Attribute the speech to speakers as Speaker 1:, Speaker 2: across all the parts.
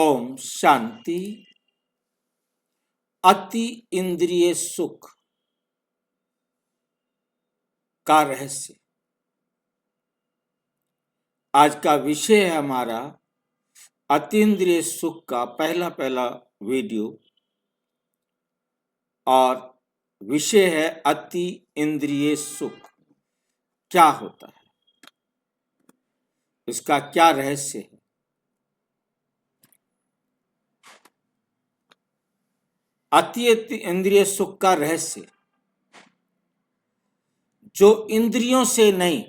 Speaker 1: ओम शांति। अति इंद्रिय सुख का रहस्य आज का विषय है हमारा। अतीन्द्रिय सुख का पहला वीडियो और विषय है अति इंद्रिय सुख क्या होता है, इसका क्या रहस्य है। अति इंद्रिय सुख का रहस्य जो इंद्रियों से नहीं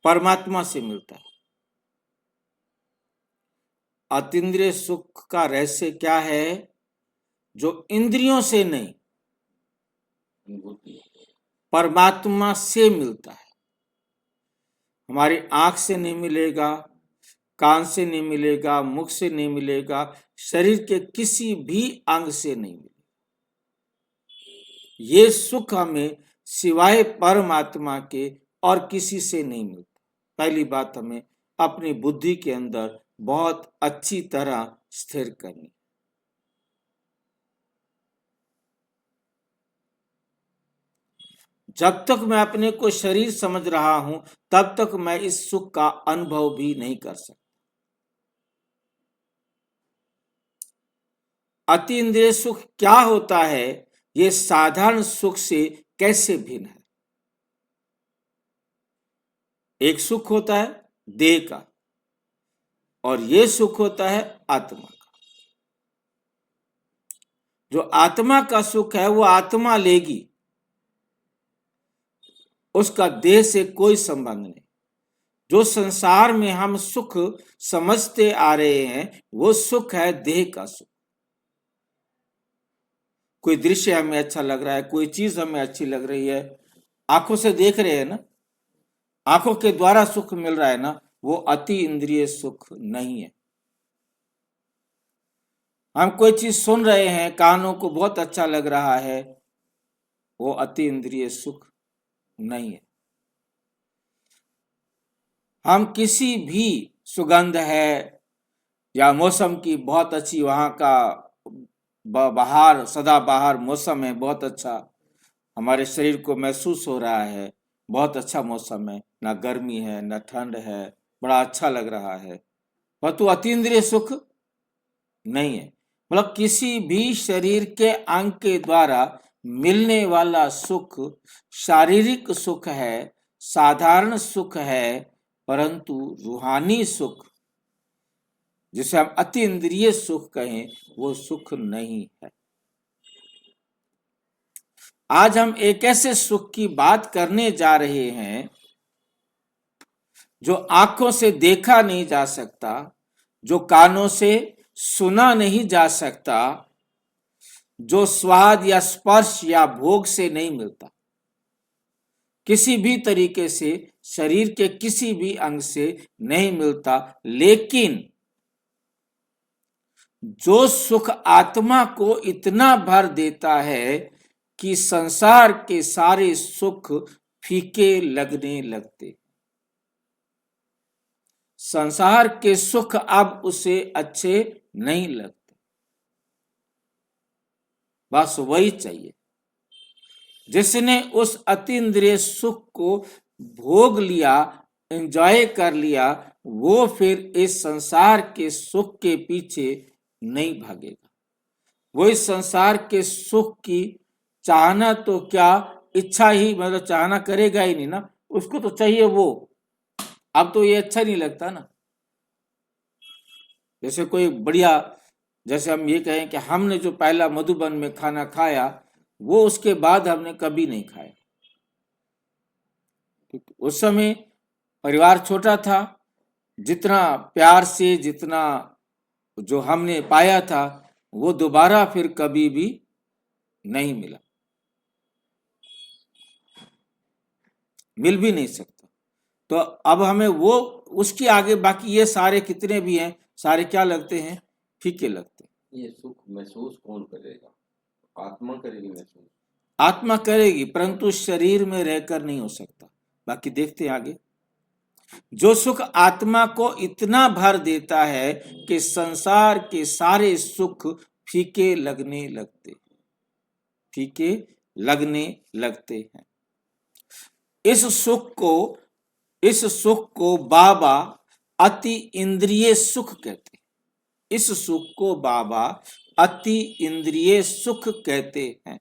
Speaker 1: परमात्मा से मिलता है। अतीन्द्रिय सुख का रहस्य क्या है? जो इंद्रियों से नहीं परमात्मा से मिलता है। हमारी आंख से नहीं मिलेगा, कान से नहीं मिलेगा, मुख से नहीं मिलेगा, शरीर के किसी भी अंग से नहीं मिलेगा। ये सुख हमें सिवाय परमात्मा के और किसी से नहीं मिलता। पहली बात हमें अपनी बुद्धि के अंदर बहुत अच्छी तरह स्थिर करनी। जब तक मैं अपने को शरीर समझ रहा हूं तब तक मैं इस सुख का अनुभव भी नहीं कर सकता। अति इंद्रिय सुख क्या होता है? ये साधारण सुख से कैसे भिन्न है? एक सुख होता है देह का और ये सुख होता है आत्मा का। जो आत्मा का सुख है वो आत्मा लेगी, उसका देह से कोई संबंध नहीं। जो संसार में हम सुख समझते आ रहे हैं वो सुख है देह का सुख। कोई दृश्य हमें अच्छा लग रहा है, कोई चीज हमें अच्छी लग रही है, आंखों से देख रहे हैं ना, आंखों के द्वारा सुख मिल रहा है ना, वो अति इंद्रिय सुख नहीं है। हम कोई चीज सुन रहे हैं, कानों को बहुत अच्छा लग रहा है, वो अति इंद्रिय सुख नहीं है। हम किसी भी सुगंध है या मौसम की बहुत अच्छी, वहां का बाहर सदाबहार मौसम है, बहुत अच्छा, हमारे शरीर को महसूस हो रहा है, बहुत अच्छा मौसम है, ना गर्मी है ना ठंड है, बड़ा अच्छा लग रहा है, परंतु अतीन्द्रिय सुख नहीं है। मतलब किसी भी शरीर के अंग के द्वारा मिलने वाला सुख शारीरिक सुख है, साधारण सुख है, परंतु रूहानी सुख जिसे हम अति इंद्रिय सुख कहें वो सुख नहीं है। आज हम एक ऐसे सुख की बात करने जा रहे हैं जो आंखों से देखा नहीं जा सकता, जो कानों से सुना नहीं जा सकता, जो स्वाद या स्पर्श या भोग से नहीं मिलता, किसी भी तरीके से शरीर के किसी भी अंग से नहीं मिलता। लेकिन जो सुख आत्मा को इतना भर देता है कि संसार के सारे सुख फीके लगने लगते, संसार के सुख अब उसे अच्छे नहीं लगते, बस वही चाहिए। जिसने उस अतीन्द्रिय सुख को भोग लिया, एंजॉय कर लिया, वो फिर इस संसार के सुख के पीछे नहीं भागेगा। वो इस संसार के सुख की चाहना तो क्या, इच्छा ही मतलब चाहना करेगा ही नहीं ना, उसको तो चाहिए वो। अब तो ये अच्छा नहीं लगता ना। जैसे कोई बढ़िया, जैसे हम ये कहें कि हमने जो पहला मधुबन में खाना खाया वो उसके बाद हमने कभी नहीं खाया। उस समय परिवार छोटा था, जितना प्यार से जितना जो हमने पाया था वो दोबारा फिर कभी भी नहीं मिला, मिल भी नहीं सकता। तो अब हमें वो उसके आगे बाकी ये सारे कितने भी हैं सारे क्या लगते हैं, फीके लगते हैं।
Speaker 2: ये सुख महसूस कौन करेगा? आत्मा करेगी महसूस।
Speaker 1: आत्मा करेगी, परंतु शरीर में रहकर नहीं हो सकता। बाकी देखते हैं आगे। जो सुख आत्मा को इतना भर देता है कि संसार के सारे सुख फीके लगने लगते हैं। इस सुख को बाबा अति इंद्रिय सुख कहते हैं। इस सुख को बाबा अति इंद्रिय सुख कहते हैं।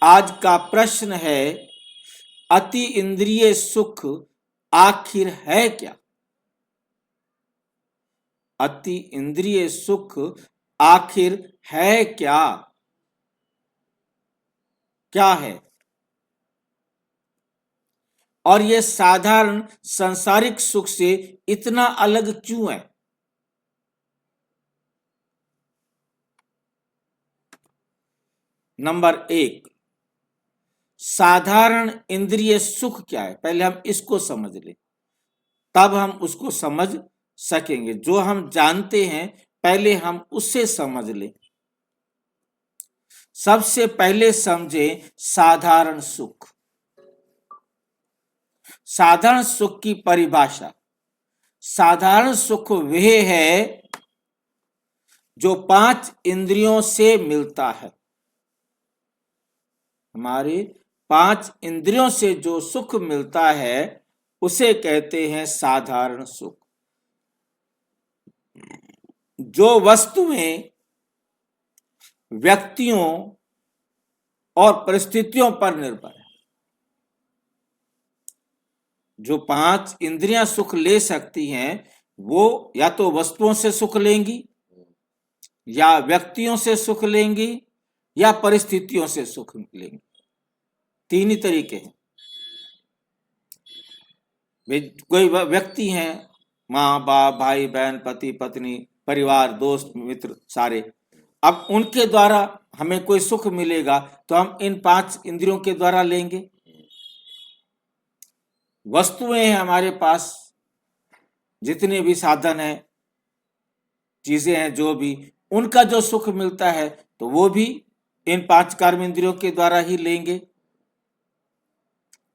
Speaker 1: आज का प्रश्न है, अति इंद्रिय सुख आखिर है क्या? अति इंद्रिय सुख आखिर है क्या? क्या है? और यह साधारण सांसारिक सुख से इतना अलग क्यों है? नंबर 1, साधारण इंद्रिय सुख क्या है? पहले हम इसको समझ लें, तब हम उसको समझ सकेंगे। जो हम जानते हैं पहले हम उससे समझ लें। सबसे पहले समझे साधारण सुख। साधारण सुख की परिभाषा, साधारण सुख वह है जो 5 इंद्रियों से मिलता है। हमारे 5 इंद्रियों से जो सुख मिलता है उसे कहते हैं साधारण सुख। जो वस्तुएं व्यक्तियों और परिस्थितियों पर निर्भर है। जो 5 इंद्रियां सुख ले सकती हैं वो या तो वस्तुओं से सुख लेंगी, या व्यक्तियों से सुख लेंगी, या परिस्थितियों से सुख लेंगी। 3 ही तरीके हैं। कोई व्यक्ति हैं, माँ बाप, भाई बहन, पति पत्नी, परिवार, दोस्त मित्र सारे। अब उनके द्वारा हमें कोई सुख मिलेगा तो हम इन 5 इंद्रियों के द्वारा लेंगे। वस्तुएं हैं हमारे पास, जितने भी साधन हैं, चीजें हैं, जो भी उनका जो सुख मिलता है तो वो भी इन 5 कर्म इंद्रियों के द्वारा ही लेंगे।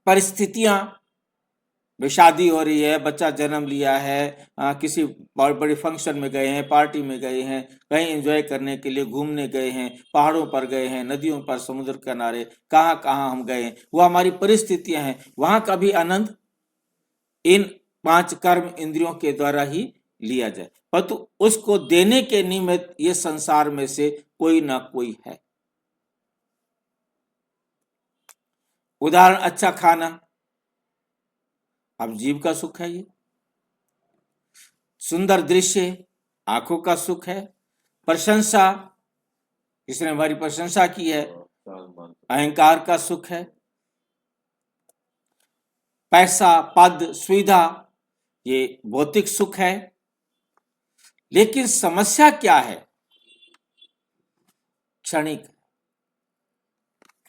Speaker 1: परिस्थितियां, शादी हो रही है, बच्चा जन्म लिया है, किसी बहुत बड़े फंक्शन में गए हैं, पार्टी में गए हैं, कहीं एंजॉय करने के लिए घूमने गए हैं, पहाड़ों पर गए हैं, नदियों पर, समुद्र किनारे, कहाँ कहाँ हम गए हैं, वो हमारी परिस्थितियां हैं। वहां का भी आनंद इन 5 कर्म इंद्रियों के द्वारा ही लिया जाए, परंतु उसको देने के निमित्त ये संसार में से कोई ना कोई है। उदाहरण, अच्छा खाना, अब जीव का सुख है ये। सुंदर दृश्य, आंखों का सुख है। प्रशंसा, किसने हमारी प्रशंसा की है, अहंकार का सुख है। पैसा, पद, सुविधा, ये भौतिक सुख है। लेकिन समस्या क्या है? क्षणिक।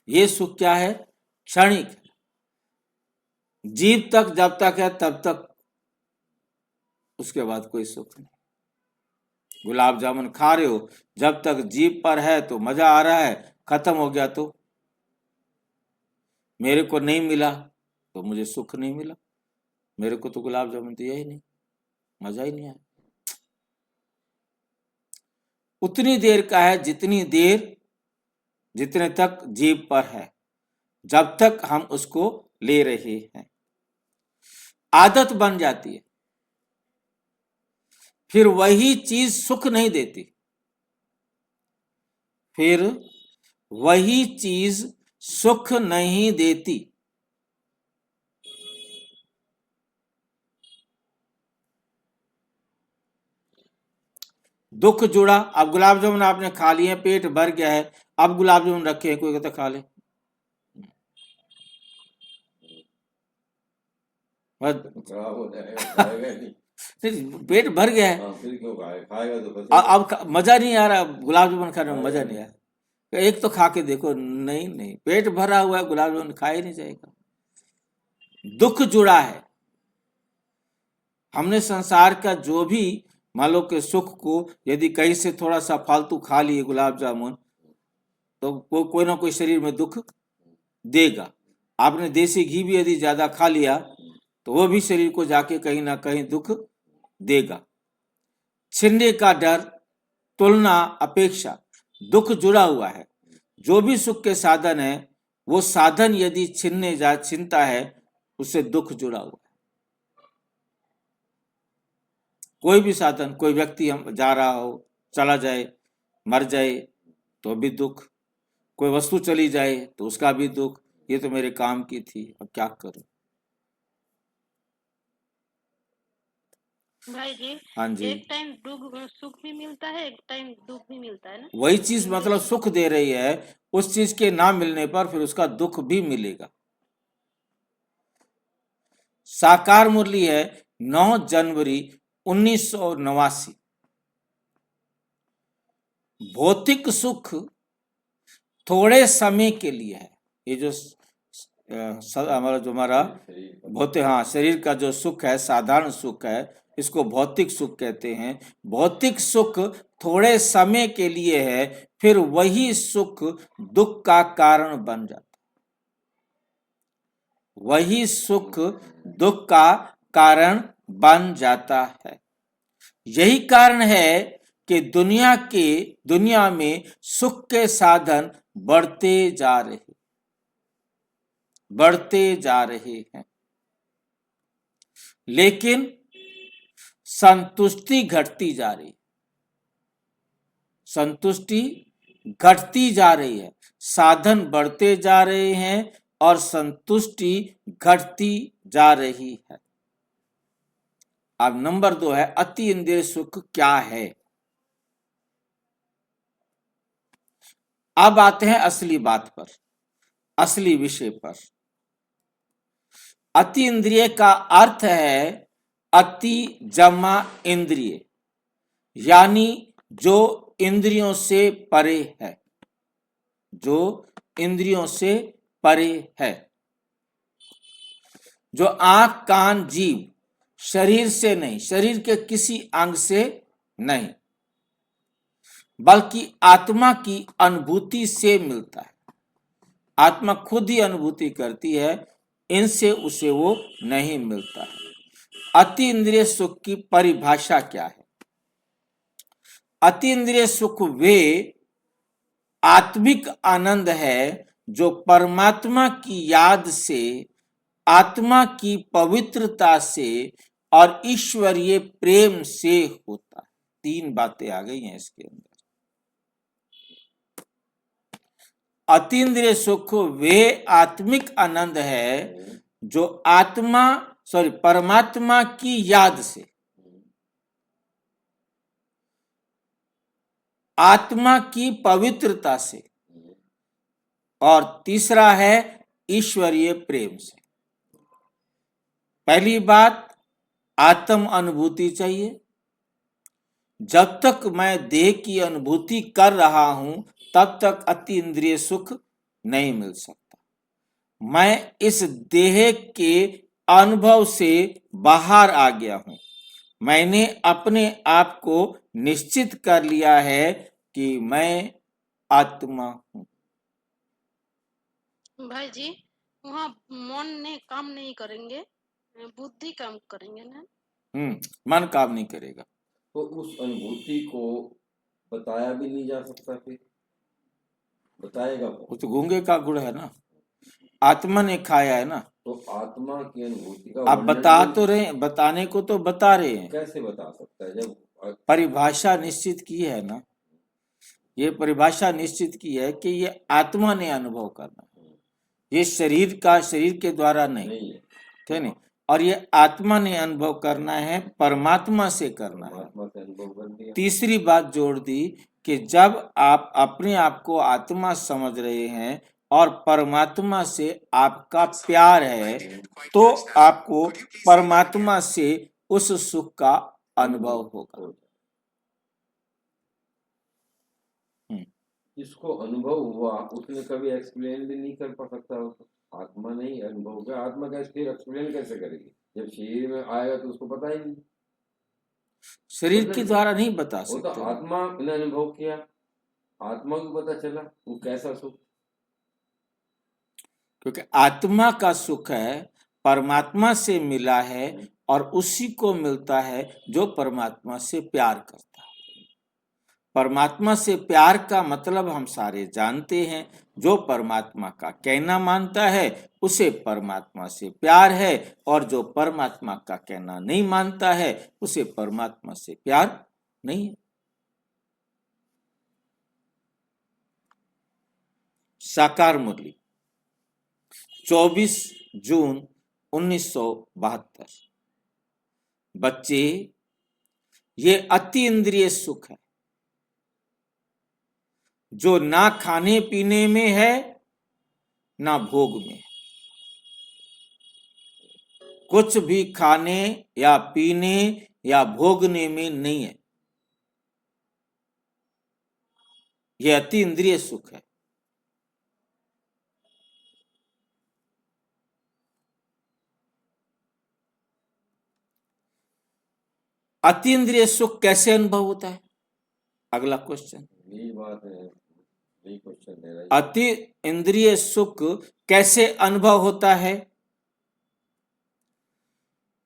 Speaker 1: ये सुख क्या है? क्षणिक। जीव तक जब तक है तब तक, उसके बाद कोई सुख नहीं। गुलाब जामुन खा रहे हो, जब तक जीभ पर है तो मजा आ रहा है, खत्म हो गया तो मेरे को नहीं मिला तो मुझे सुख नहीं मिला। मेरे को तो गुलाब जामुन दिया ही नहीं, मजा ही नहीं आया। उतनी देर का है जितने तक जीभ पर है, जब तक हम उसको ले रहे हैं। आदत बन जाती है, फिर वही चीज सुख नहीं देती, फिर वही चीज सुख नहीं देती। दुख जुड़ा, अब गुलाब जामुन आपने खा लिए, पेट भर गया है, अब गुलाब जामुन रखे हैं, कोई कहता खा ले,
Speaker 2: खराब हो जाएगा, खाएगा नहीं।
Speaker 1: पेट भर गया है।
Speaker 2: फिर क्यों खाएगा तो बस।
Speaker 1: अब मजा नहीं आ रहा, गुलाब जामुन खाने में मजा नहीं आ रहा। एक तो खा के देखो, नहीं, पेट भरा हुआ है, गुलाब जामुन खा ही नहीं जाएगा। दुख जुड़ा है। हमने संसार का जो भी, मान लो कि सुख को यदि कहीं से थोड़ा सा फालतू खा लिए गुलाब जामुन, तो कोई ना कोई शरीर में दुख देगा। आपने देसी घी भी यदि ज्यादा खा लिया तो वो भी शरीर को जाके कहीं ना कहीं दुख देगा। छिनने का डर, तुलना, अपेक्षा, दुख जुड़ा हुआ है। जो भी सुख के साधन है, वो साधन यदि छिनता है, उससे दुख जुड़ा हुआ है। कोई भी साधन, कोई व्यक्ति हम जा रहा हो, चला जाए, मर जाए तो भी दुख, कोई वस्तु चली जाए तो उसका भी दुख, ये तो मेरे काम की थी, अब क्या करूं।
Speaker 3: भाई जी,
Speaker 1: हाँ जी,
Speaker 3: एक टाइम सुख भी मिलता है, एक टाइम दुख भी मिलता है ना।
Speaker 1: वही चीज मतलब सुख दे रही है, उस चीज के ना मिलने पर फिर उसका दुख भी मिलेगा। साकार मुरली है 9 जनवरी 1989। भौतिक सुख थोड़े समय के लिए है। ये जो हमारा भौतिक, हाँ, शरीर का जो सुख है, साधारण सुख है, इसको भौतिक सुख कहते हैं। भौतिक सुख थोड़े समय के लिए है, फिर वही सुख दुख का कारण बन जाता है। वही सुख दुख का कारण बन जाता है। यही कारण है कि दुनिया में सुख के साधन बढ़ते जा रहे हैं, लेकिन संतुष्टि घटती जा रही है। संतुष्टि घटती जा रही है, साधन बढ़ते जा रहे हैं और संतुष्टि घटती जा रही है। अब नंबर 2 है अति इंद्रिय सुख क्या है। अब आते हैं असली बात पर, असली विषय पर। अति इंद्रिय का अर्थ है अति जमा इंद्रिय, यानी जो इंद्रियों से परे है, जो इंद्रियों से परे है, जो आंख, कान, जीभ, शरीर से नहीं, शरीर के किसी अंग से नहीं, बल्कि आत्मा की अनुभूति से मिलता है। आत्मा खुद ही अनुभूति करती है, इनसे उसे वो नहीं मिलता है। अति इंद्रिय सुख की परिभाषा क्या है? अति इंद्रिय सुख वे आत्मिक आनंद है जो परमात्मा की याद से, आत्मा की पवित्रता से और ईश्वरीय प्रेम से होता है। 3 बातें आ गई हैं इसके अंदर। अतीन्द्रिय सुख वे आत्मिक आनंद है जो परमात्मा की याद से, आत्मा की पवित्रता से, और तीसरा है ईश्वरीय प्रेम से। पहली बात, आत्म अनुभूति चाहिए। जब तक मैं देह की अनुभूति कर रहा हूं, तब तक अति इंद्रिय सुख नहीं मिल सकता। मैं इस देह के अनुभव से बाहर आ गया हूं। मैंने अपने आप को निश्चित कर लिया है कि मैं आत्मा हूं।
Speaker 3: भाई जी, वहाँ मन ने काम नहीं करेंगे, बुद्धि काम करेंगे ना।
Speaker 1: मन काम नहीं करेगा।
Speaker 2: तो उस अनुभूति को बताया भी नहीं जा सकता, फिर बताएगा
Speaker 1: वो तो गूंगे का गुड़ है ना, आत्मा ने खाया है ना।
Speaker 2: तो आत्मा की अनुभूति का
Speaker 1: आप बता तो रहे, बताने को तो बता रहे हैं,
Speaker 2: कैसे बता सकता है जब
Speaker 1: परिभाषा निश्चित की है ना। ये परिभाषा निश्चित की है कि ये आत्मा ने अनुभव करना है, ये शरीर के द्वारा नहीं है, ठीक नहीं। और ये आत्मा ने अनुभव करना है, परमात्मा से करना है। तीसरी बात जोड़ दी कि जब आप अपने आप को आत्मा समझ रहे हैं और परमात्मा से आपका प्यार है, तो आपको परमात्मा से उस सुख का अनुभव होगा।
Speaker 2: इसको अनुभव हुआ, उसने कभी एक्सप्लेन भी नहीं कर पा सकता हो, तो आत्मा नहीं अनुभव का, आत्मा का फिर एक्सप्लेन कैसे करेगी? जब शरीर में आएगा तो उसको पता ही नहीं,
Speaker 1: शरीर के द्वारा नहीं बता सकते।
Speaker 2: वो तो आत्मा ने अनुभव किया, आत्मा को पता चला वो कैसा सुख।
Speaker 1: क्योंकि आत्मा का सुख है, परमात्मा से मिला है और उसी को मिलता है जो परमात्मा से प्यार करता है। परमात्मा से प्यार का मतलब हम सारे जानते हैं। जो परमात्मा का कहना मानता है उसे परमात्मा से प्यार है, और जो परमात्मा का कहना नहीं मानता है उसे परमात्मा से प्यार नहीं है। साकार मुरली 24 जून 1972। बच्चे, ये अति इंद्रिय सुख है जो ना खाने पीने में है ना भोग में है। कुछ भी खाने या पीने या भोगने में नहीं है। यह अति इंद्रिय सुख है। अति इंद्रिय सुख कैसे अनुभव होता है? अगला क्वेश्चन।
Speaker 2: यही बात है, यही क्वेश्चन दे रहा है।
Speaker 1: अति इंद्रिय सुख कैसे अनुभव होता है?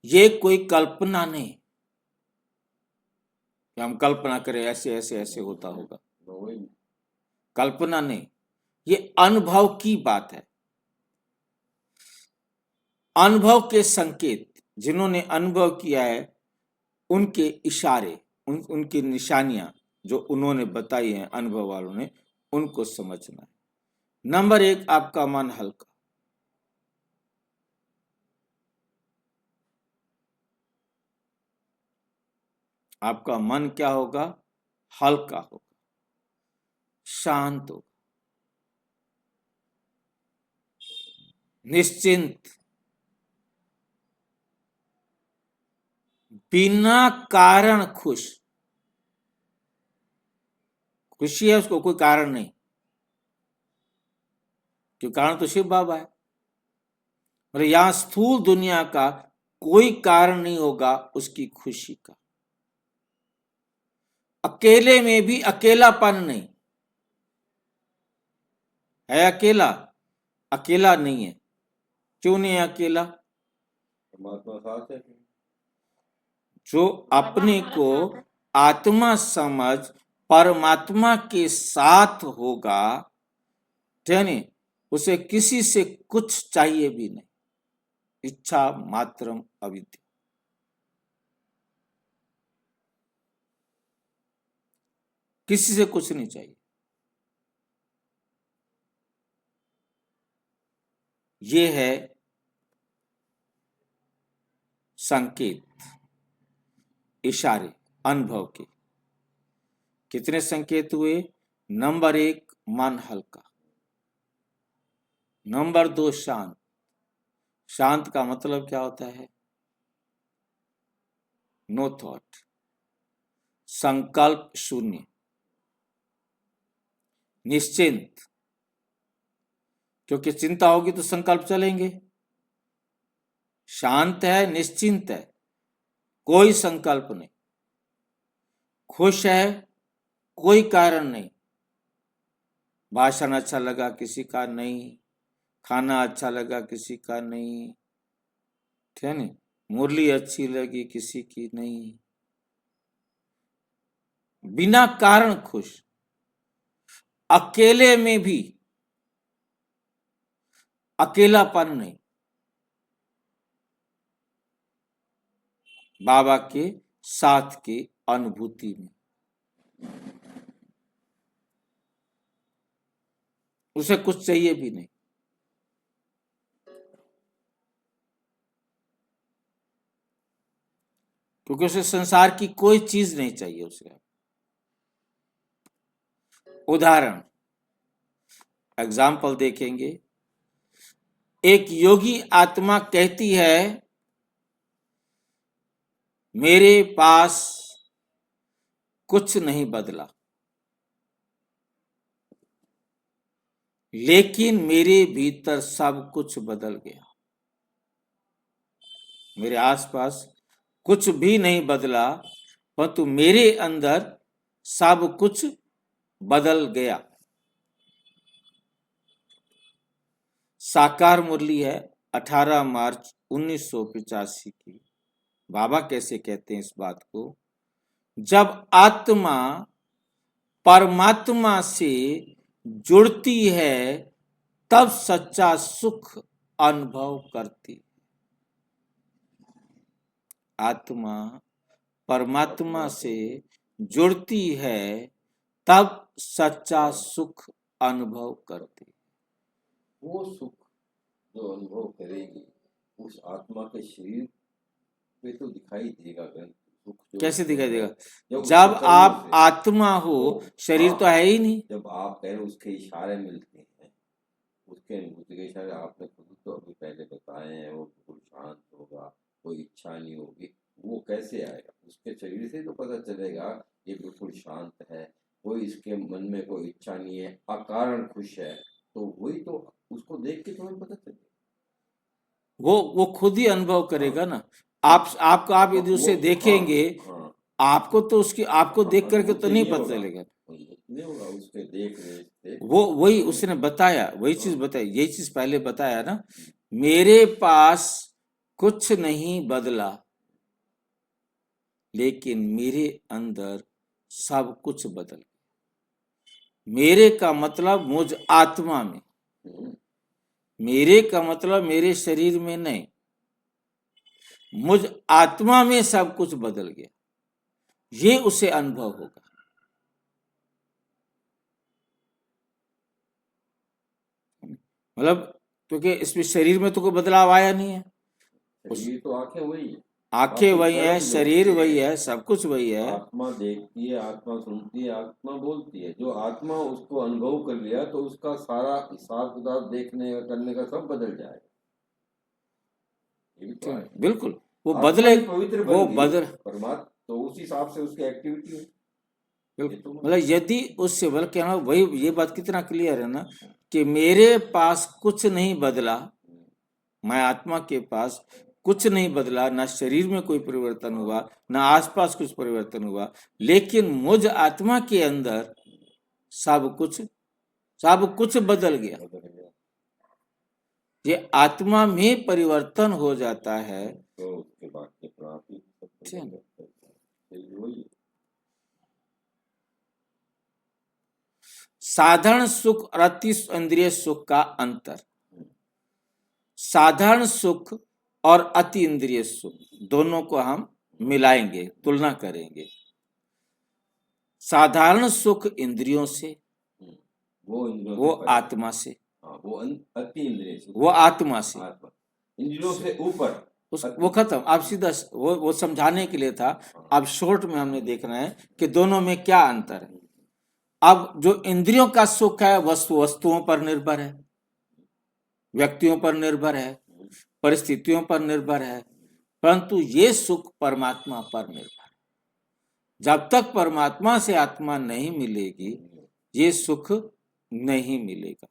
Speaker 1: ये कोई कल्पना नहीं कि हम कल्पना करें ऐसे ऐसे ऐसे होता होगा,
Speaker 2: वही
Speaker 1: कल्पना नहीं, ये अनुभव की बात है। अनुभव के संकेत, जिन्होंने अनुभव किया है उनके इशारे, उनकी निशानियां जो उन्होंने बताई हैं अनुभव वालों ने, उनको समझना है। नंबर 1, आपका मन हल्का। आपका मन क्या होगा? हल्का होगा, शांत होगा, निश्चिंत, बिना कारण खुश। खुशी है उसको, कोई कारण नहीं, क्यों? कारण तो शिव बाबा है। मतलब यहां स्थूल दुनिया का कोई कारण नहीं होगा उसकी खुशी का। अकेले में भी अकेलापन नहीं है। अकेला अकेला नहीं है। क्यों नहीं है अकेला?
Speaker 2: परमात्मा साथ है।
Speaker 1: जो अपने को आत्मा समझ परमात्मा के साथ होगा, यानी उसे किसी से कुछ चाहिए भी नहीं। इच्छा मात्रम अविद्या। किसी से कुछ नहीं चाहिए। ये है संकेत, इशारे अनुभव के। कितने संकेत हुए? नंबर 1, मन हल्का। नंबर 2, शांत। शांत का मतलब क्या होता है? नो थॉट, संकल्प शून्य, निश्चिंत, क्योंकि चिंता होगी तो संकल्प चलेंगे। शांत है, निश्चिंत है, कोई संकल्प नहीं। खुश है, कोई कारण नहीं। भाषण अच्छा लगा किसी का नहीं, खाना अच्छा लगा किसी का नहीं, ठीक है नहीं, मुरली अच्छी लगी किसी की नहीं। बिना कारण खुश, अकेले में भी अकेलापन नहीं। बाबा के साथ की अनुभूति में उसे कुछ चाहिए भी नहीं। क्योंकि उसे संसार की कोई चीज नहीं चाहिए उसे। उदाहरण, एग्जाम्पल देखेंगे। एक योगी आत्मा कहती है मेरे पास कुछ नहीं बदला, लेकिन मेरे भीतर सब कुछ बदल गया। मेरे आसपास कुछ भी नहीं बदला, परंतु मेरे अंदर सब कुछ बदल गया। साकार मुरली है 18 मार्च 1985 की। बाबा कैसे कहते हैं इस बात को? जब आत्मा परमात्मा से जुड़ती है तब सच्चा सुख अनुभव करती। आत्मा परमात्मा से जुड़ती है तब सच्चा सुख अनुभव करती।
Speaker 2: वो सुख जो अनुभव करेगी उस आत्मा के शरीर पे तो दिखाई देगा। सुख जो
Speaker 1: कैसे दिखाई देगा?
Speaker 2: उसके
Speaker 1: जब
Speaker 2: कर्मों
Speaker 1: आप
Speaker 2: से,
Speaker 1: आत्मा हो, शरीर तो है ही नहीं।
Speaker 2: जब आप कह रहे उसके इशारे मिलते हैं, उसके अनुभूति के इशारे आपने खुद तो अभी पहले बताए हैं, वो बिल्कुल शांत होगा, कोई इच्छा नहीं होगी। वो कैसे आएगा? उसके शरीर से तो पता चलेगा ये बिल्कुल शांत है, कोई इसके मन में कोई इच्छा नहीं है, अकारण खुश है। तो वही तो उसको देख के तुम्हें पता चलेगा।
Speaker 1: वो खुद ही अनुभव करेगा ना। आप यदि उसे देखेंगे, आपको तो उसकी आपको देख करके तो नहीं पता चलेगा।
Speaker 2: नहीं होगा उसके देखने से।
Speaker 1: वो वही उसने बताया, वही चीज बताई, यही चीज पहले बताया ना। मेरे पास कुछ नहीं बदला, लेकिन मेरे अंदर सब कुछ बदल गया। मेरे का मतलब मुझ आत्मा में, मेरे का मतलब मेरे शरीर में नहीं, मुझ आत्मा में सब कुछ बदल गया। ये उसे अनुभव होगा। मतलब क्योंकि इसमें शरीर में तो कोई बदलाव आया नहीं है।
Speaker 2: शरीर तो आंखें वही है,
Speaker 1: आंखें वही है, शरीर वही है, सब कुछ वही है।
Speaker 2: आत्मा देखती है, आत्मा सुनती है, आत्मा बोलती है। जो आत्मा उसको अनुभव कर लिया तो उसका सारा हिसाब किताब देखने का करने का सब बदल जाएगा। ये भी तो है।
Speaker 1: बिल्कुल वो
Speaker 2: आत्मा
Speaker 1: बदले,
Speaker 2: ही पवित्र
Speaker 1: वो
Speaker 2: बन गई,
Speaker 1: बदल
Speaker 2: परमात्मा तो उस हिसाब से उसकी एक्टिविटी है।
Speaker 1: मतलब यदि उससे बल्कि हाँ वही, ये बात कितना क्लियर है ना कि मेरे पास कुछ नहीं बदला, मैं आत्मा के पास कुछ नहीं बदला, ना शरीर में कोई परिवर्तन हुआ, ना आसपास कुछ परिवर्तन हुआ, लेकिन मुझ आत्मा के अंदर सब कुछ बदल गया। ये आत्मा में परिवर्तन हो जाता है
Speaker 2: तो उसके बाद के प्राप्ति
Speaker 1: साधारण सुख और अति इंद्रिय सुख का अंतर। साधारण सुख और अति इंद्रिय सुख दोनों को हम मिलाएंगे, तुलना करेंगे। साधारण सुख इंद्रियों से, वो आत्मा से,
Speaker 2: वो अति इंद्रिय सुख,
Speaker 1: वो आत्मा से,
Speaker 2: इंद्रियों से ऊपर
Speaker 1: वो खत्म। अब सीधा वो समझाने के लिए था। अब शॉर्ट में हमने देखना है कि दोनों में क्या अंतर है। अब जो इंद्रियों का सुख है वस्तुओं पर निर्भर है, व्यक्तियों पर निर्भर है, परिस्थितियों पर निर्भर है, परंतु ये सुख परमात्मा पर निर्भर है। जब तक परमात्मा से आत्मा नहीं मिलेगी ये सुख नहीं मिलेगा।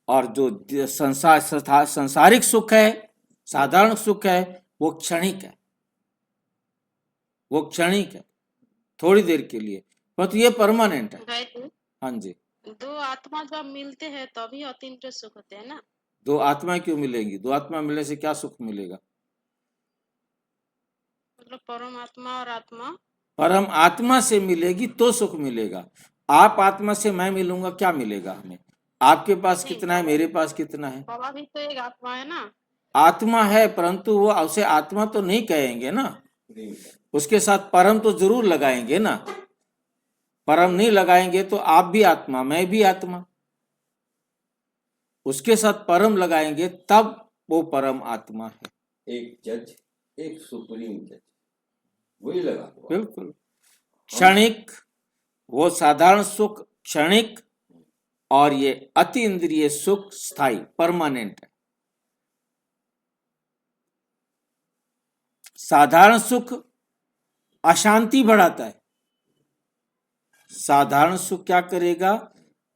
Speaker 1: और जो संसारिक सुख है, साधारण सुख है, वो क्षणिक है, वो क्षणिक है, थोड़ी देर के लिए, परंतु ये परमानेंट है। हाँ जी,
Speaker 3: दो आत्मा जब मिलते हैं तभी अतीन्द्रिय सुख होते हैं ना।
Speaker 1: दो आत्माएं क्यों मिलेंगी? दो आत्मा मिलने से क्या सुख मिलेगा?
Speaker 3: मतलब परमात्मा और आत्मा,
Speaker 1: परम आत्मा से मिलेगी तो सुख मिलेगा। आप आत्मा से मैं मिलूंगा, क्या मिलेगा हमें? आपके पास कितना है, मेरे पास कितना है?
Speaker 3: बाबा भी तो एक आत्मा है ना।
Speaker 1: आत्मा है, परंतु वो उसे आत्मा तो नहीं कहेंगे ना, उसके साथ परम तो जरूर लगाएंगे ना। परम नहीं लगाएंगे तो आप भी आत्मा, मैं भी आत्मा, उसके साथ परम लगाएंगे तब वो परम आत्मा है।
Speaker 2: एक जज, एक सुप्रीम जज, वही लगा।
Speaker 1: बिल्कुल क्षणिक, वो साधारण सुख क्षणिक, और ये अति इंद्रिय सुख स्थायी, परमानेंट है। साधारण सुख अशांति बढ़ाता है। साधारण सुख क्या करेगा?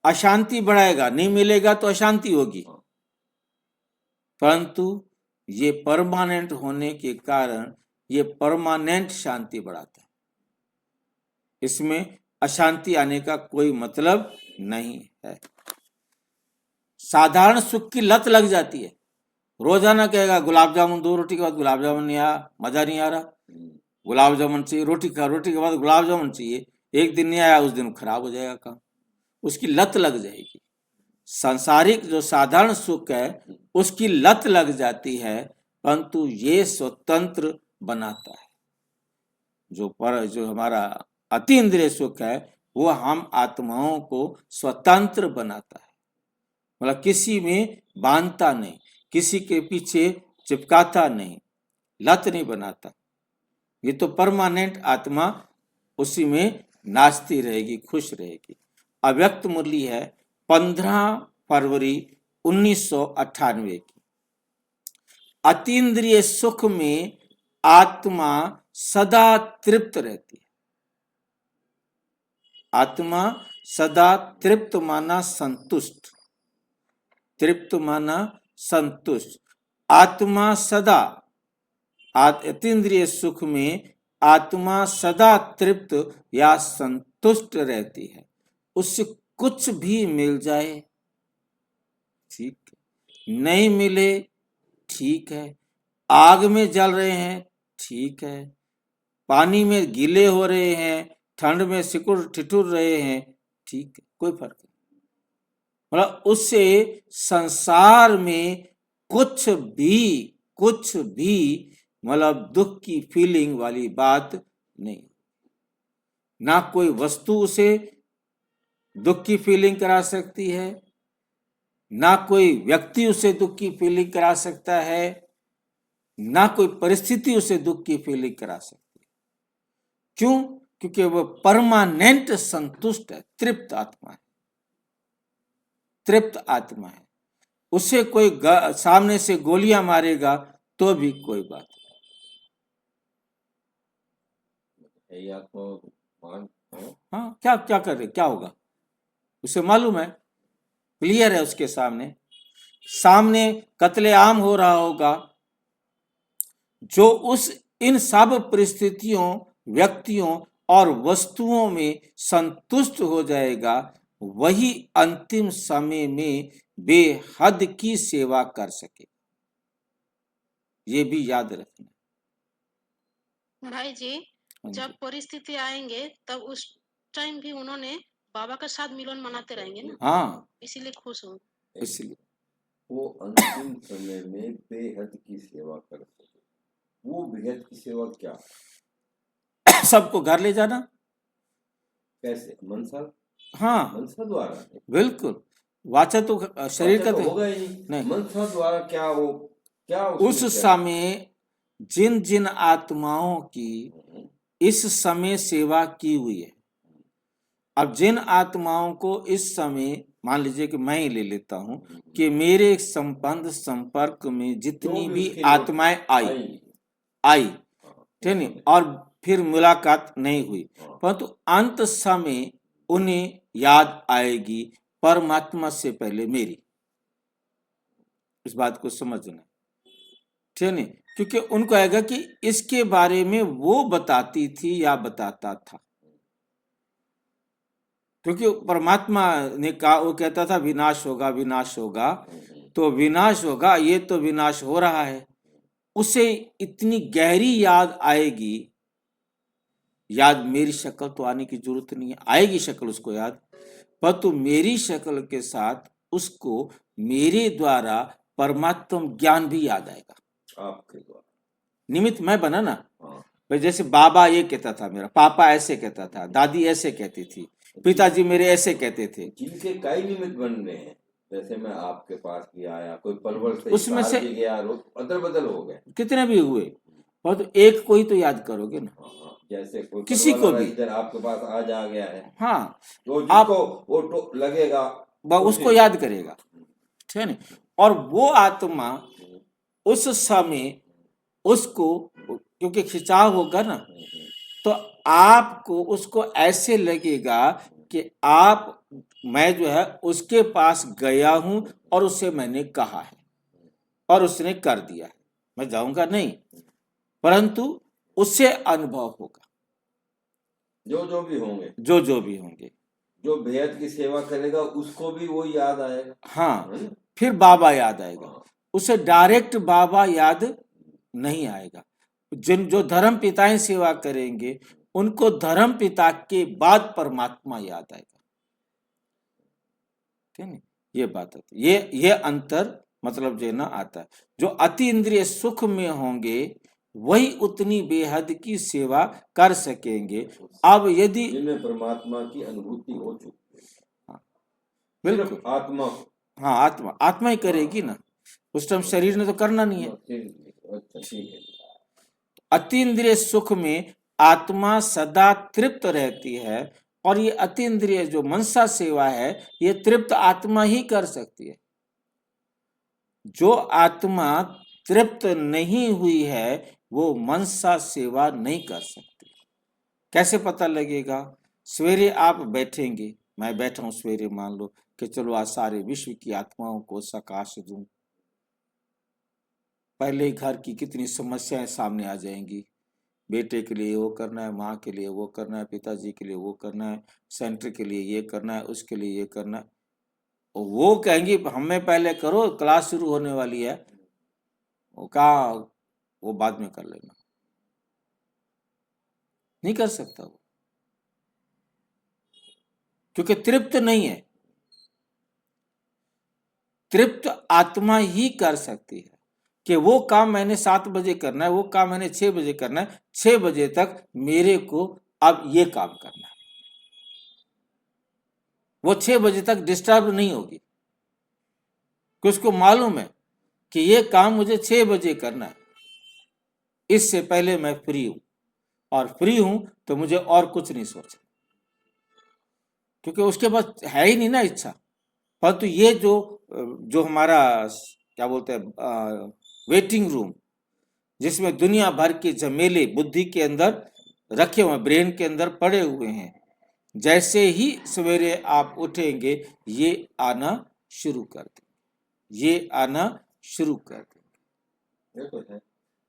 Speaker 1: अशांति बढ़ाएगा, नहीं मिलेगा तो अशांति होगी। परंतु ये परमानेंट होने के कारण ये परमानेंट शांति बढ़ाता है। इसमें अशांति आने का कोई मतलब नहीं है। साधारण सुख की लत लग जाती है, रोजाना कहेगा गुलाब जामुन दो, रोटी के बाद गुलाब जामुन नहीं आया, मजा नहीं आ रहा, गुलाब जामुन चाहिए, रोटी के बाद गुलाब जामुन चाहिए, एक दिन नहीं आया उस दिन खराब हो जाएगा काम, उसकी लत लग जाएगी। सांसारिक जो साधारण सुख है उसकी लत लग जाती है, परंतु ये स्वतंत्र बनाता है। जो हमारा अति इंद्रिय सुख है वो हम आत्माओं को स्वतंत्र बनाता है, मतलब किसी में बांधता नहीं, किसी के पीछे चिपकाता नहीं, लत नहीं बनाता। ये तो परमानेंट आत्मा उसी में नाचती रहेगी, खुश रहेगी। अव्यक्त मुरली है 15 फरवरी 1998 की। अतीन्द्रिय सुख में आत्मा सदा तृप्त रहती है। आत्मा सदा तृप्त माना संतुष्ट, तृप्त माना संतुष्ट। आत्मा सदा अतीन्द्रिय सुख में आत्मा सदा तृप्त या संतुष्ट रहती है। उससे कुछ भी मिल जाए ठीक है, नहीं मिले ठीक है, आग में जल रहे हैं ठीक है, पानी में गीले हो रहे हैं, ठंड में सिकुड़ ठिठुर रहे हैं ठीक है, कोई फर्क नहीं। मतलब उससे संसार में कुछ भी मतलब दुख की फीलिंग वाली बात नहीं। ना कोई वस्तु उसे दुख की फीलिंग करा सकती है, ना कोई व्यक्ति उसे दुख की फीलिंग करा सकता है, ना कोई परिस्थिति उसे दुख की फीलिंग करा सकती है। क्यों? क्योंकि वह परमानेंट संतुष्ट है, तृप्त आत्मा है, तृप्त आत्मा है। उसे कोई सामने से गोलियां मारेगा तो भी कोई बात नहीं। हाँ, क्या क्या करे, क्या होगा उसे मालूम है, क्लियर है उसके सामने कत्लेआम हो रहा होगा। जो इन सब परिस्थितियों, व्यक्तियों और वस्तुओं में संतुष्ट हो जाएगा वही अंतिम समय में बेहद की सेवा कर सके। ये भी याद रखना
Speaker 3: भाई जी। जब परिस्थिति आएंगे तब उस टाइम भी उन्होंने बाबा के साथ मिलन मनाते रहेंगे ना।
Speaker 1: हाँ,
Speaker 3: इसीलिए खुश हूँ।
Speaker 1: इसलिए
Speaker 2: वो अंतिम समय में बेहद की सेवा कर सके। वो बेहद की सेवा क्या?
Speaker 1: सबको घर ले जाना।
Speaker 2: कैसे? मनसा?
Speaker 1: हाँ,
Speaker 2: मनसा द्वारा?
Speaker 1: बिल्कुल। वाचा तो शरीर का
Speaker 2: तो होगा ही नहीं। मनसा द्वारा क्या वो क्या
Speaker 1: उस समय जिन आत्माओं की इस समय सेवा की हुई है, अब जिन आत्माओं को इस समय, मान लीजिए कि मैं ही ले लेता हूं कि मेरे संपर्क में जितनी भी आत्माएं आई ठीक है, और फिर मुलाकात नहीं हुई, परंतु अंत समय उन्हें याद आएगी परमात्मा से पहले मेरी। इस बात को समझना ठीक है, क्योंकि उनको आएगा कि इसके बारे में वो बताती थी या बताता था, क्योंकि परमात्मा ने कहा, वो कहता था विनाश होगा विनाश होगा, तो विनाश होगा, ये तो विनाश हो रहा है। उसे इतनी गहरी याद आएगी, याद मेरी शक्ल तो आने की जरूरत नहीं है, आएगी शक्ल उसको याद, परंतु मेरी शक्ल के साथ उसको मेरे द्वारा परमात्म ज्ञान भी याद आएगा।
Speaker 2: आपके द्वारा
Speaker 1: निमित्त मैं बना ना। भाई जैसे बाबा ये कहता था, मेरा पापा ऐसे कहता था, दादी ऐसे कहती थी, पिताजी मेरे ऐसे कहते थे,
Speaker 2: जिनके कई निमित्त बन रहे हैं। जैसे मैं आपके पास भी आया, कोई पलवल से
Speaker 1: उसमें से
Speaker 2: गया, अदल बदल हो गए,
Speaker 1: कितने भी हुए, और तो एक को ही तो याद करोगे ना।
Speaker 2: जैसे कोई
Speaker 1: किसी को भी
Speaker 2: इधर आपके पास आज आ गया है,
Speaker 1: हाँ,
Speaker 2: तो जिसको वो लगेगा
Speaker 1: उसको याद करेगा ठीक है ना। और वो आत्मा उस समय उसको, क्योंकि खिंचाव होगा ना, तो आपको उसको ऐसे लगेगा कि मैं जो है उसके पास गया हूं और उससे मैंने कहा है और उसने कर दिया है, मैं जाऊंगा नहीं, परंतु उससे अनुभव होगा।
Speaker 2: जो भी होंगे,
Speaker 1: जो
Speaker 2: बेहद की सेवा करेगा उसको भी वो याद आएगा।
Speaker 1: हाँ, फिर बाबा याद आएगा, उसे डायरेक्ट बाबा याद नहीं आएगा। जो धर्म पिताएं सेवा करेंगे उनको धर्म पिता के बाद परमात्मा याद आएगा। ठीक है, ये बात होती है। ये अंतर मतलब जो है ना आता है। जो अति इंद्रिय सुख में होंगे वही उतनी बेहद की सेवा कर सकेंगे। अब यदि
Speaker 2: जिनमें परमात्मा की अनुभूति हो चुकी है,
Speaker 1: बिल्कुल
Speaker 2: सिर्फ आत्मा,
Speaker 1: हाँ, आत्मा ही करेगी ना, उस टाइम शरीर ने तो करना नहीं है।
Speaker 2: अच्छा ठीक है।
Speaker 1: अतीन्द्रिय सुख में आत्मा सदा तृप्त रहती है और ये अतीन्द्रिय जो मनसा सेवा है ये तृप्त आत्मा ही कर सकती है। जो आत्मा तृप्त नहीं हुई है वो मनसा सेवा नहीं कर सकती। कैसे पता लगेगा? सवेरे आप बैठेंगे, मैं बैठा हूं सवेरे, मान लो कि चलो आज सारे विश्व की आत्माओं को सकाश दूं। पहले ही घर की कितनी समस्याएं सामने आ जाएंगी। बेटे के लिए वो करना है, माँ के लिए वो करना है, पिताजी के लिए वो करना है, सेंटर के लिए ये करना है, उसके लिए ये करना है। वो कहेंगी हमें पहले करो, क्लास शुरू होने वाली है। वो कहा वो बाद में कर लेना, नहीं कर सकता वो, क्योंकि तृप्त नहीं है। तृप्त आत्मा ही कर सकती है कि वो काम मैंने 7 बजे करना है, वो काम मैंने 6 बजे करना है, 6 बजे तक मेरे को अब ये काम करना है। वो 6 बजे तक डिस्टर्ब नहीं होगी, कि उसको मालूम है कि ये काम मुझे 6 बजे करना है, इससे पहले मैं फ्री हूं, और फ्री हूं तो मुझे और कुछ नहीं सोचना, क्योंकि उसके पास है ही नहीं ना इच्छा। परंतु ये जो हमारा क्या बोलते हैं वेटिंग रूम, जिसमें दुनिया भर के झमेले बुद्धि के अंदर रखे हुए, ब्रेन के अंदर पड़े हुए हैं, जैसे ही सवेरे आप उठेंगे ये आना शुरू कर देंगे, ये आना शुरू कर देंगे।
Speaker 2: ये तो है।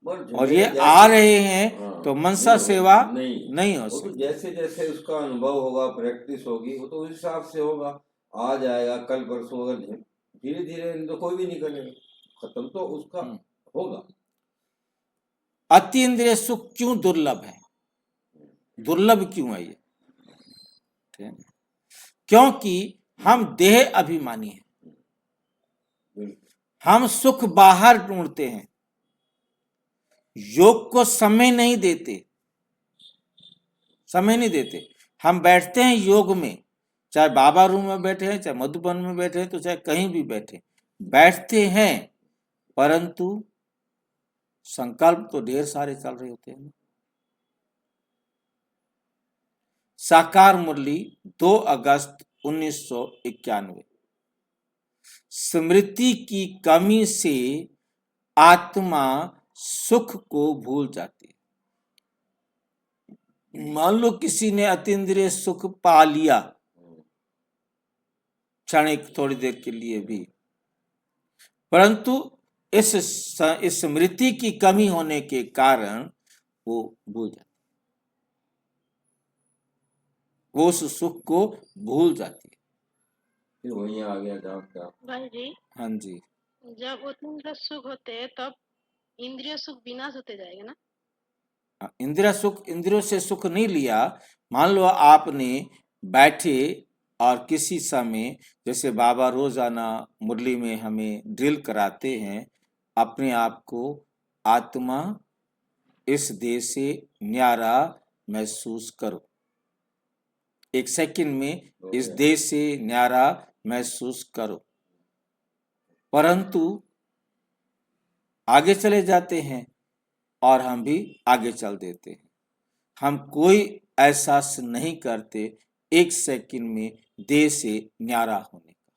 Speaker 1: और ये आ रहे हैं तो मनसा सेवा नहीं हो सकती।
Speaker 2: तो जैसे जैसे उसका अनुभव होगा, प्रैक्टिस होगी, वो तो उस हिसाब से होगा। आ जाएगा कल परसों, अगर धीरे धीरे तो कोई भी नहीं करेगा, खत्म तो उसका होगा।
Speaker 1: अतीन्द्रिय सुख क्यों दुर्लभ है? दुर्लभ क्यों है ये? क्योंकि हम देह अभिमानी हैं, हम सुख बाहर ढूंढते हैं, योग को समय नहीं देते, समय नहीं देते। हम बैठते हैं योग में, चाहे बाबा रूम में बैठे हैं, चाहे मधुबन में बैठे हैं, तो चाहे कहीं भी बैठते हैं, परंतु संकल्प तो ढेर सारे चल रहे होते हैं। साकार मुरली 2 अगस्त 1991। स्मृति की कमी से आत्मा सुख को भूल जाती है। मान लो किसी ने अतीन्द्रिय सुख पा लिया क्षणिक थोड़ी देर के लिए भी, परंतु इस स्मृति की कमी होने के कारण वो भूल जाती, वो उस सुख को भूल जाती है।
Speaker 2: फिर वहीं आ गया डाउट।
Speaker 3: भाई जी,
Speaker 1: हाँ जी,
Speaker 3: जब उतने सुख होते हैं तब इंद्रिय सुख विनाश होते जाएगा ना।
Speaker 1: इंद्रिय सुख, इंद्रियों से सुख नहीं लिया। मान लो आपने बैठे और किसी समय, जैसे बाबा रोजाना मुरली में हमें ड्रिल कराते हैं, अपने आप को आत्मा इस देह से न्यारा महसूस करो। 1 सेकंड में इस देह से न्यारा महसूस करो, परंतु आगे चले जाते हैं और हम भी आगे चल देते हैं। हम कोई एहसास नहीं करते 1 सेकंड में देह से न्यारा होने का।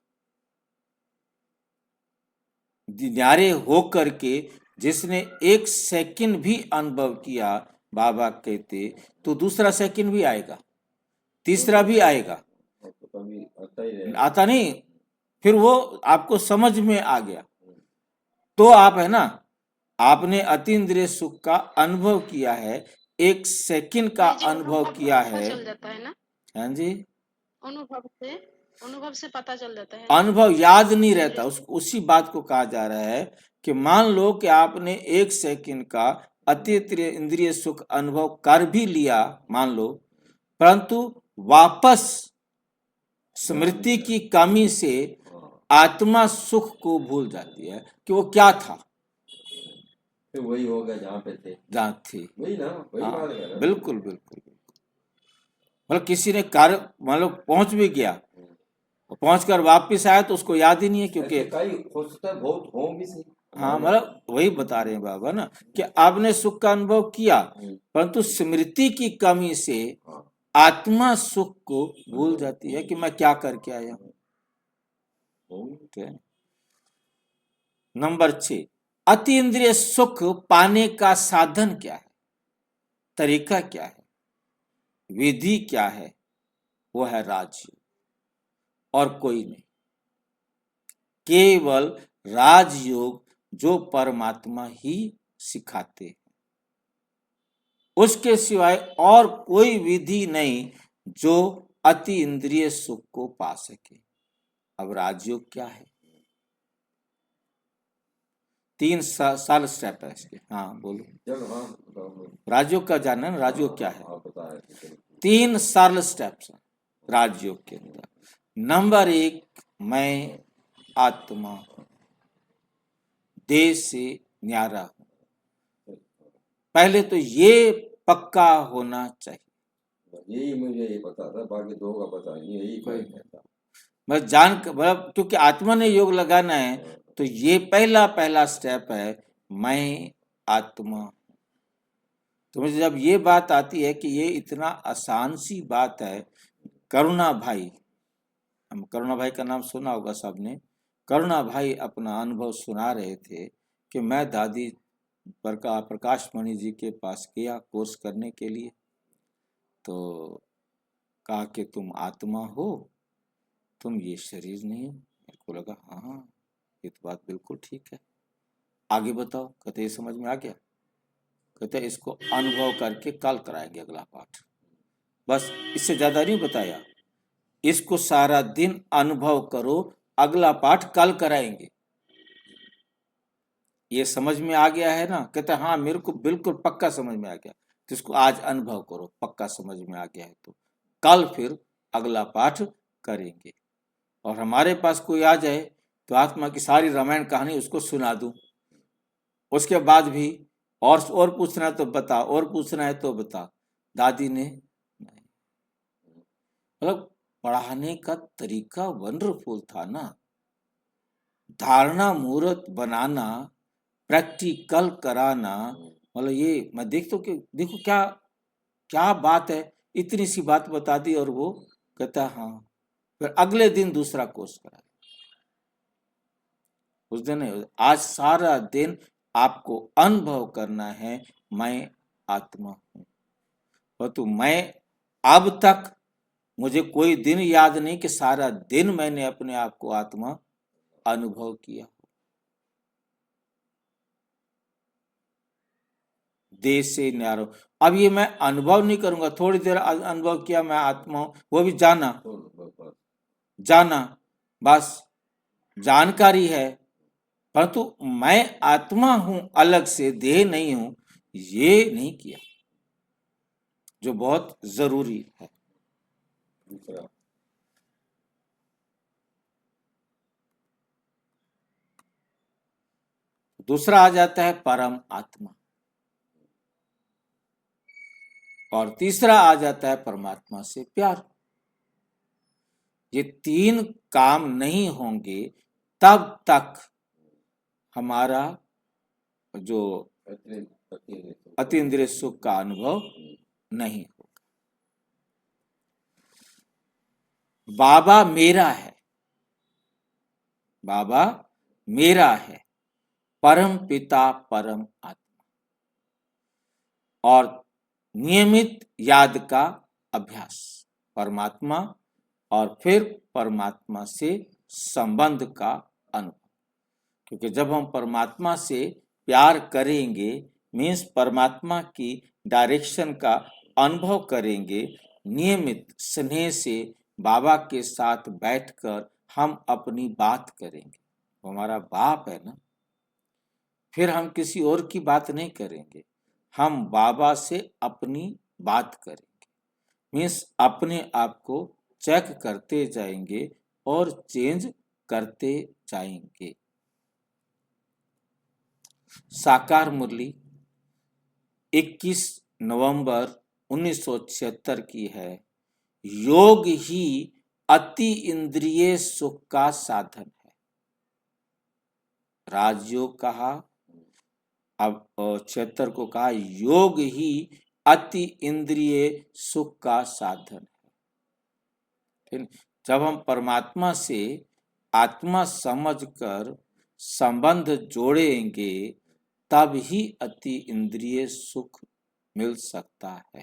Speaker 1: न्यारे हो करके जिसने 1 सेकंड भी अनुभव किया, बाबा कहते तो दूसरा सेकंड भी आएगा, तीसरा भी आएगा, आता नहीं, फिर वो आपको समझ में आ गया। तो आप है ना, आपने अतीन्द्रिय सुख का अनुभव किया है, 1 सेकंड का अनुभव किया है।
Speaker 3: चल जाता है ना।
Speaker 1: हाँ जी,
Speaker 3: अनुभव से पता चल जाता है।
Speaker 1: अनुभव याद नहीं रहता, उसी बात को कहा जा रहा है कि मान लो कि आपने 1 सेकंड का अतीत इंद्रिय सुख अनुभव कर भी लिया, मान लो, परंतु वापस स्मृति की कमी से
Speaker 2: हाँ,
Speaker 1: आत्मा सुख को भूल जाती है कि वो क्या था,
Speaker 2: फिर वही हो गया जहाँ पे थे,
Speaker 1: जहाँ थी।
Speaker 2: वही ना, वही
Speaker 1: हाँ,
Speaker 2: बात है ना।
Speaker 1: बिल्कुल बिल्कुल। मतलब किसी ने कार्य मतलब पहुंच भी गया, पहुंच कर वापिस आया तो उसको याद ही नहीं है, क्योंकि
Speaker 2: ऐसे कई हो सकता है, बहुत हों भी सही।
Speaker 1: हाँ, मतलब वही बता रहे हैं बाबा ना कि आपने सुख का अनुभव किया, परंतु स्मृति की कमी से
Speaker 2: हाँ,
Speaker 1: आत्मा सुख को भूल जाती है कि मैं क्या करके आया हूं। ठीक है। नंबर 6, अति इंद्रिय सुख पाने का साधन क्या है, तरीका क्या है, विधि क्या है? वो है राजयोग, और कोई नहीं। केवल राजयोग जो परमात्मा ही सिखाते हैं, उसके सिवाय और कोई विधि नहीं जो अति इंद्रिय सुख को पा सके। अब राजयोग क्या है? 3 साल स्टेप है इसके। हाँ बोलो।
Speaker 2: चलो हाँ बताओ।
Speaker 1: राजयोग का जानना है ना, राजयोग क्या है?
Speaker 2: आप बता रहे थे, चलो।
Speaker 1: 3 सरल स्टेप्स हैं राजयोग के अंदर। नंबर 1, मैं आत्मा हूं, देह से न्यारा हूं। पहले तो ये पक्का होना चाहिए।
Speaker 2: यही मुझे ये पता था, बाकी दो का पता नहीं, यही
Speaker 1: कोई
Speaker 2: मैं
Speaker 1: नहीं।
Speaker 2: कहता।
Speaker 1: बस मतलब क्योंकि आत्मा ने योग लगाना है, तो ये पहला स्टेप है, मैं आत्मा हूं। तो मुझे जब ये बात आती है कि ये इतना आसान सी बात है, करुणा भाई, हम करुणा भाई का नाम सुना होगा सबने। करुणा भाई अपना अनुभव सुना रहे थे कि मैं दादी प्रकाश मणि जी के पास गया कोर्स करने के लिए, तो कहा कि तुम आत्मा हो, तुम ये शरीर नहीं हो। मेरे को लगा हाँ, ये तो बात बिल्कुल ठीक है, आगे बताओ। कहते ये समझ में आ गया? कहते इसको अनुभव करके कल कराएंगे अगला पाठ। बस इससे ज्यादा नहीं बताया, इसको सारा दिन अनुभव करो, अगला पाठ कल कराएंगे। ये समझ में आ गया है ना? कहते हाँ मेरे को बिल्कुल पक्का समझ में आ गया। तो इसको आज अनुभव करो, पक्का समझ में आ गया है तो कल फिर अगला पाठ करेंगे। और हमारे पास कोई आ जाए तो आत्मा की सारी रामायण कहानी उसको सुना दूं, उसके बाद भी और पूछना है तो बता, और पूछना है तो बता। दादी ने नहीं। मतलब पढ़ाने का तरीका वंडरफुल था ना, धारणा मुहूर्त बनाना, प्रैक्टिकल कराना। मतलब ये मैं देखता हूँ कि देखो क्या क्या बात है, इतनी सी बात बता दी और वो कहता हाँ। फिर अगले दिन दूसरा कोर्स करा, उस दिन नहीं, आज सारा दिन आपको अनुभव करना है, मैं आत्मा हूं। परंतु मैं अब तक मुझे कोई दिन याद नहीं कि सारा दिन मैंने अपने आप को आत्मा अनुभव किया। देह से न्यारो, अब ये मैं अनुभव नहीं करूंगा, थोड़ी देर अनुभव किया मैं आत्मा हूं, वो भी जाना जाना, बस जानकारी है, परंतु मैं आत्मा हूं, अलग से देह नहीं हूं, ये नहीं किया, जो बहुत जरूरी है। दूसरा आ जाता है परम आत्मा, और तीसरा आ जाता है परमात्मा से प्यार। ये 3 काम नहीं होंगे तब तक हमारा जो अतीन्द्रिय सुख का अनुभव नहीं होगा। बाबा मेरा है, बाबा मेरा है, परम पिता परम आत्मा, और नियमित याद का अभ्यास, परमात्मा और फिर परमात्मा से संबंध का अनुभव। क्योंकि जब हम परमात्मा से प्यार करेंगे, मीन्स परमात्मा की डायरेक्शन का अनुभव करेंगे, नियमित स्नेह से बाबा के साथ बैठकर हम अपनी बात करेंगे। वो हमारा बाप है ना, फिर हम किसी और की बात नहीं करेंगे, हम बाबा से अपनी बात करेंगे। मीन्स अपने आप को चेक करते जाएंगे और चेंज करते जाएंगे। साकार मुरली 21 नवंबर 1976 की है। योग ही अति इंद्रिय सुख का साधन है। राजयोग कहा, अब 76 को कहा योग ही अति इंद्रिय सुख का साधन है। ठीक? जब हम परमात्मा से आत्मा समझकर संबंध जोड़ेंगे तब ही अति इंद्रिय सुख मिल सकता है।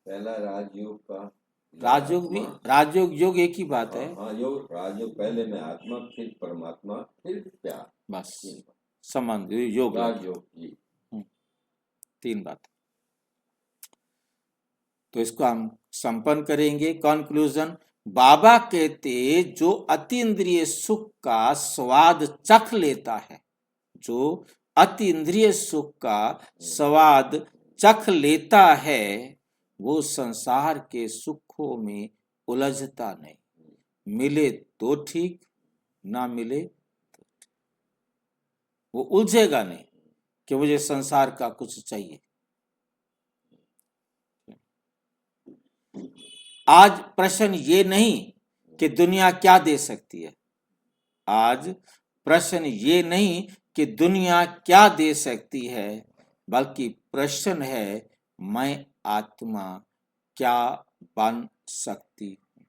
Speaker 2: पहला राजयोग का
Speaker 1: राजयोग भी, राजयोग योग एक ही बात है।
Speaker 2: हाँ, योग राजयोग पहले में आत्मा, फिर परमात्मा, फिर प्यार,
Speaker 1: बस संबंध योग
Speaker 2: राजयोग की
Speaker 1: 3 बात। तो इसको हम संपन्न करेंगे। कंक्लूजन, बाबा कहते जो अतीन्द्रिय सुख का स्वाद चख लेता है, जो अतीन्द्रिय सुख का स्वाद चख लेता है, वो संसार के सुखों में उलझता नहीं। मिले तो ठीक, ना मिले तो ठीक। वो उलझेगा नहीं कि मुझे संसार का कुछ चाहिए। आज प्रश्न ये नहीं कि दुनिया क्या दे सकती है, आज प्रश्न ये नहीं कि दुनिया क्या दे सकती है, बल्कि प्रश्न है मैं आत्मा क्या बन सकती हूँ,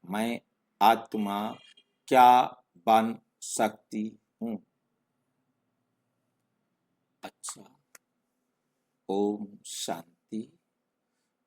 Speaker 1: मैं आत्मा क्या बन सकती हूँ। अच्छा, ओम शांति।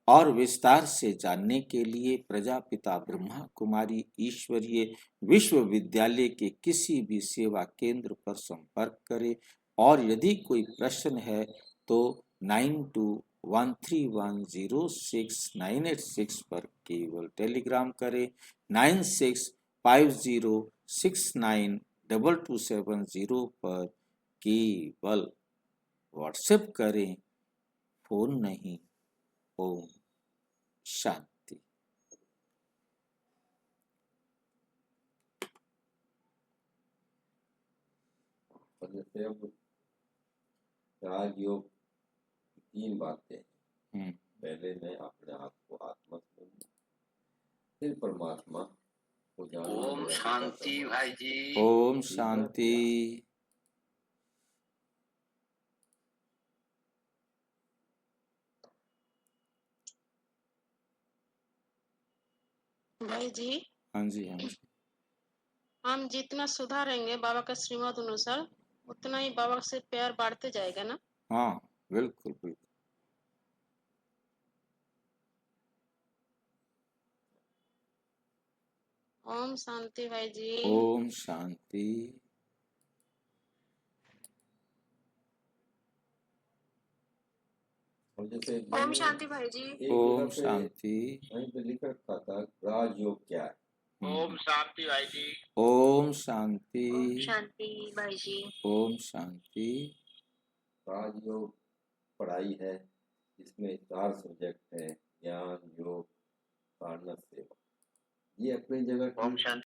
Speaker 1: और विस्तार से जानने के लिए प्रजापिता ब्रह्मा कुमारी ईश्वरीय विश्वविद्यालय के किसी भी सेवा केंद्र पर संपर्क करें, और यदि कोई प्रश्न है तो 9213106986 पर केवल टेलीग्राम करें, 9650692270 पर केवल व्हाट्सएप करें, फोन नहीं। ओम शांति।
Speaker 2: और जैसे अब राजयोग की 3 बातें, पहले मैं अपने आप को आत्मा समझूं, फिर परमात्मा को जानूं।
Speaker 4: ओम शांति भाई जी।
Speaker 1: ओम शांति।
Speaker 3: भाई जी,
Speaker 1: हाँ जी, हाँ जी।
Speaker 3: हम जितना सुधारेंगे बाबा का श्रीमत अनुसार, उतना ही बाबा से प्यार बढ़ते जाएगा ना।
Speaker 1: हाँ, बिल्कुल बिल्कुल।
Speaker 3: ओम शांति भाई जी।
Speaker 1: ओम शांति।
Speaker 2: और जैसे
Speaker 5: ओम शांति भाई जी।
Speaker 2: एक
Speaker 1: ओम
Speaker 2: जगह पे
Speaker 1: शांति।
Speaker 2: कहीं पे लिख रखा था राजयोग क्या है।
Speaker 4: ओम शांति भाई जी।
Speaker 1: ओम शांति।
Speaker 5: ओम शांति भाई जी।
Speaker 1: ओम शांति।
Speaker 2: राजयोग पढ़ाई है, इसमें 4 सब्जेक्ट हैं, ज्ञान, योग, साधना, सेवा। ये अपनी जगह
Speaker 4: ओम शांति।